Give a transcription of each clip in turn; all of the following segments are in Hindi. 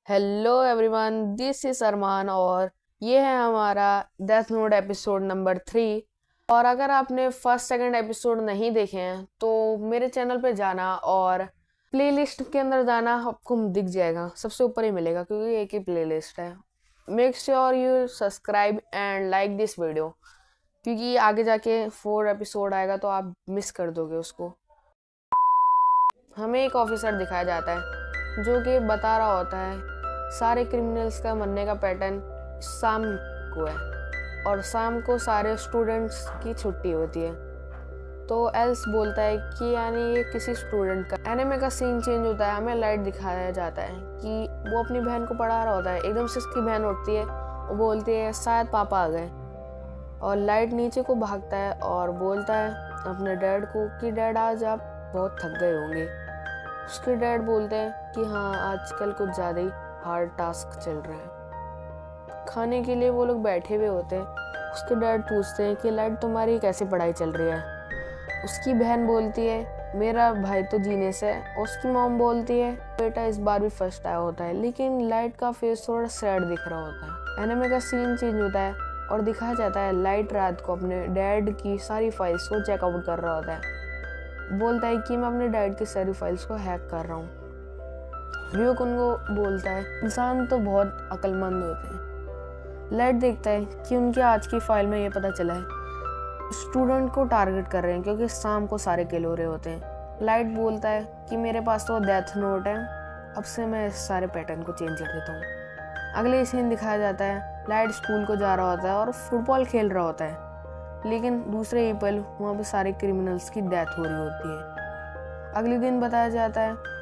हेलो एवरीवन, दिस इज अरमान और ये है हमारा डेथ नोट एपिसोड नंबर 3। और अगर आपने फर्स्ट सेकंड एपिसोड नहीं देखे हैं तो मेरे चैनल पे जाना और प्लेलिस्ट के अंदर जाना, आपको दिख जाएगा, सबसे ऊपर ही मिलेगा क्योंकि एक ही प्लेलिस्ट है। Make sure you subscribe and like this video क्योंकि आगे जाके 4 एपिसोड आएगा तो आप मिस कर दोगे उसको। हमें एक ऑफिसर दिखाया जाता है जो कि बता रहा होता है सारे क्रिमिनल्स का मरने का पैटर्न शाम को है और शाम को सारे स्टूडेंट्स की छुट्टी होती है। तो एल्स बोलता है कि यानी ये किसी स्टूडेंट का। एनिमे का सीन चेंज होता है, हमें लाइट दिखाया जाता है कि वो अपनी बहन को पढ़ा रहा होता है। एकदम से उसकी बहन उठती है, वो बोलती है शायद पापा आ गए, और लाइट नीचे को भागता है और बोलता है अपने डैड को कि डैड आज आप बहुत थक गए होंगे। उसके डैड बोलते हैं कि हाँ, आजकल कुछ ज़्यादा ही हार्ड टास्क चल रहा है। खाने के लिए वो लोग बैठे हुए होते हैं। उसके डैड पूछते हैं कि लाइट तुम्हारी कैसी पढ़ाई चल रही है। उसकी बहन बोलती है मेरा भाई तो जीने से है। उसकी मॉम बोलती है बेटा इस बार भी फर्स्ट आया होता है। लेकिन लाइट का फेस थोड़ा सैड दिख रहा होता है। एनिमे का सीन चेंज होता है और दिखाया जाता है लाइट रात को अपने डैड की सारी फाइल्स को चेकआउट कर रहा होता है। बोलता है कि मैं अपने डैड की सारी फाइल्स को हैक कर रहा हूँ। रियोक उनको बोलता है इंसान तो बहुत अक्लमंद होते हैं। लाइट देखता है कि उनके आज की फाइल में ये पता चला है स्टूडेंट को टारगेट कर रहे हैं क्योंकि शाम को सारे किल हो रहे होते हैं। लाइट बोलता है कि मेरे पास तो डेथ नोट है, अब से मैं इस सारे पैटर्न को चेंज कर देता हूँ। अगले सीन दिखाया जाता है लाइट स्कूल को जा रहा होता है और फुटबॉल खेल रहा होता है। लेकिन दूसरे ही पल वहाँ पे सारे क्रिमिनल्स की डेथ हो रही होती है। अगले दिन बताया जाता है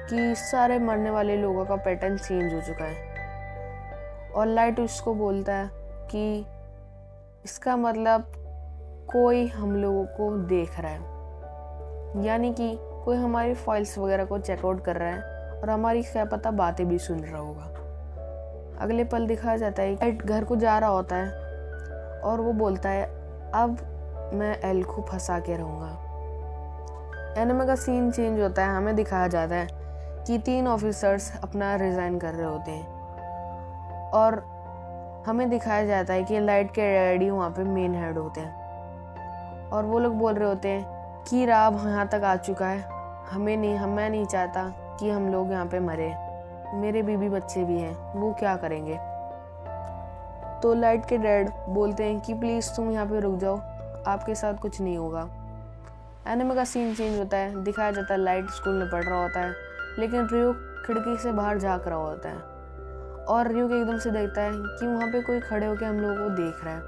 कि सारे मरने वाले लोगों का पैटर्न चेंज हो चुका है और लाइट उसको बोलता है कि इसका मतलब कोई हम लोगों को देख रहा है, यानी कि कोई हमारी फाइल्स वगैरह को चेकआउट कर रहा है और हमारी क्या पता बातें भी सुन रहा होगा। अगले पल दिखाया जाता है लाइट घर को जा रहा होता है और वो बोलता है अब मैं एल को फंसा के रहूँगा। एनिमे का सीन चेंज होता है, हमें दिखाया जाता है कि 3 ऑफिसर्स अपना रिज़ाइन कर रहे होते हैं और हमें दिखाया जाता है कि लाइट के डैडी वहाँ पे मेन हेड होते हैं और वो लोग बोल रहे होते हैं कि राब यहाँ तक आ चुका है, मैं नहीं चाहता कि हम लोग यहाँ पे मरे, मेरे बीबी बच्चे भी हैं, वो क्या करेंगे। तो लाइट के डैड बोलते हैं कि प्लीज़ तुम यहाँ पे रुक जाओ, आपके साथ कुछ नहीं होगा। एनिमे का सीन चेंज होता है, दिखाया जाता है लाइट स्कूल में पढ़ रहा होता है लेकिन रियोक खिड़की से बाहर झाँक रहा होता है और रियोक एकदम से देखता है कि वहाँ पे कोई खड़े होकर हम लोगों को देख रहा है।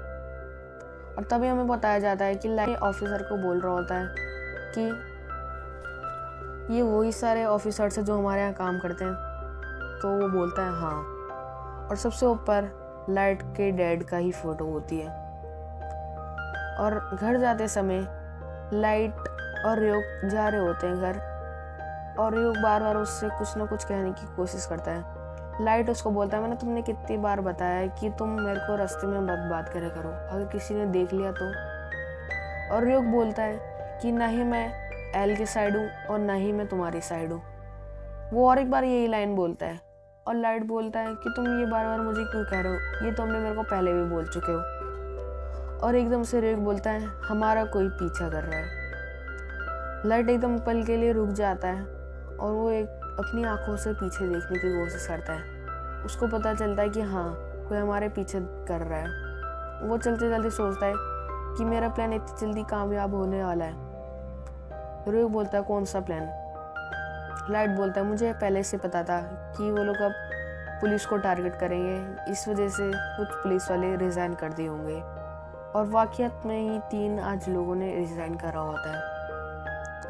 और तभी हमें बताया जाता है कि लाइट ऑफिसर को बोल रहा होता है कि ये वही सारे ऑफिसर्स हैं जो हमारे यहाँ काम करते हैं। तो वो बोलता है हाँ, और सबसे ऊपर लाइट के डैड का ही फोटो होती है। और घर जाते समय लाइट और रियोक जा रहे होते हैं घर, और रियोक बार बार उससे कुछ ना कुछ कहने की कोशिश करता है। लाइट उसको बोलता है मैंने तुमने कितनी बार बताया है कि तुम मेरे को रास्ते में मत बात करे करो, अगर किसी ने देख लिया तो। और रियोक बोलता है कि ना ही मैं एल की साइड हूँ और ना ही मैं तुम्हारी साइड हूँ। वो और एक बार यही लाइन बोलता है और लाइट बोलता है कि तुम ये बार बार मुझे क्यों कह रहे हो, ये तुमने मेरे को पहले भी बोल चुके हो। और एकदम से रियोक बोलता है हमारा कोई पीछा कर रहा है। लाइट एकदम पल के लिए रुक जाता है और वो एक अपनी आंखों से पीछे देखने की कोशिश करता है। उसको पता चलता है कि हाँ, कोई हमारे पीछे कर रहा है। वो चलते चलते सोचता है कि मेरा प्लान इतनी जल्दी कामयाब होने वाला है। रियोक बोलता है कौन सा प्लान। लाइट बोलता है मुझे पहले से पता था कि वो लोग अब पुलिस को टारगेट करेंगे, इस वजह से कुछ पुलिस वाले रिज़ाइन कर दिए होंगे। और वाकईत में ही 3 आज लोगों ने रिज़ाइन करा होता है।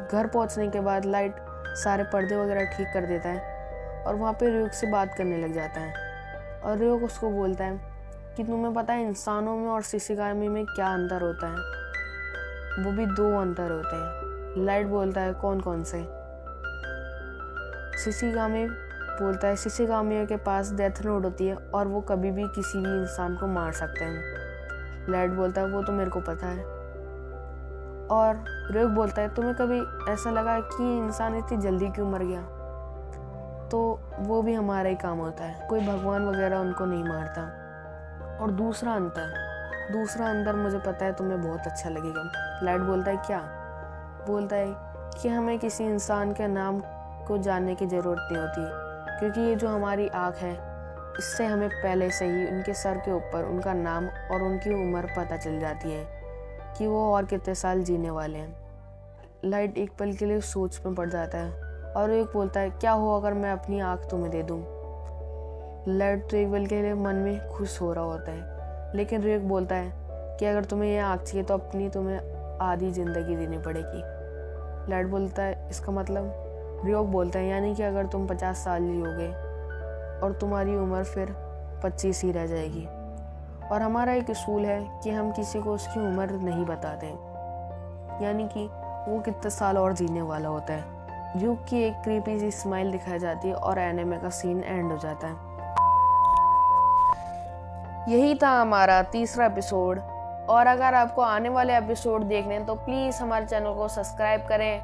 घर पहुंचने के बाद लाइट सारे पर्दे वगैरह ठीक कर देता है और वहाँ पे रियोक से बात करने लग जाता है। और रियोक उसको बोलता है कि तुम्हें पता है इंसानों में और शिशिगामी में क्या अंतर होता है। वो भी 2 अंतर होते हैं। लाइट बोलता है कौन कौन से। शिशिगामी बोलता है शिशिगामियों के पास डेथ नोट होती है और वो कभी भी किसी भी इंसान को मार सकते हैं। लाइट बोलता है वो तो मेरे को पता है। और रियोक बोलता है तुम्हें कभी ऐसा लगा कि इंसान इतनी जल्दी क्यों मर गया। तो वो भी हमारा ही काम होता है, कोई भगवान वगैरह उनको नहीं मारता। और दूसरा अंतर मुझे पता है तुम्हें बहुत अच्छा लगेगा। लाइट बोलता है क्या? बोलता है कि हमें किसी इंसान के नाम को जानने की ज़रूरत नहीं होती, क्योंकि ये जो हमारी आँख है इससे हमें पहले से ही उनके सर के ऊपर उनका नाम और उनकी उम्र पता चल जाती है कि वो और कितने साल जीने वाले हैं। लाइट एक पल के लिए सोच में पड़ जाता है और एक बोलता है क्या हो अगर मैं अपनी आँख तुम्हें दे दूँ? लाइट तो एक पल के लिए मन में खुश हो रहा होता है, लेकिन रियोक बोलता है कि अगर तुम्हें ये आँख चाहिए तो तुम्हें आधी ज़िंदगी देनी पड़ेगी। लाइट बोलता है इसका मतलब? रियोक बोलता है यानी कि अगर तुम 50 साल जियोगे और तुम्हारी उम्र फिर 25 ही रह जाएगी। और हमारा एक उसूल है कि हम किसी को उसकी उम्र नहीं बताते, यानी कि वो कितने साल और जीने वाला होता है। ड्यूक की एक क्रीपी सी स्माइल दिखाई जाती है और एनिमे का सीन एंड हो जाता है। यही था हमारा तीसरा एपिसोड। और अगर आपको आने वाले एपिसोड देखने हैं तो प्लीज़ हमारे चैनल को सब्सक्राइब करें।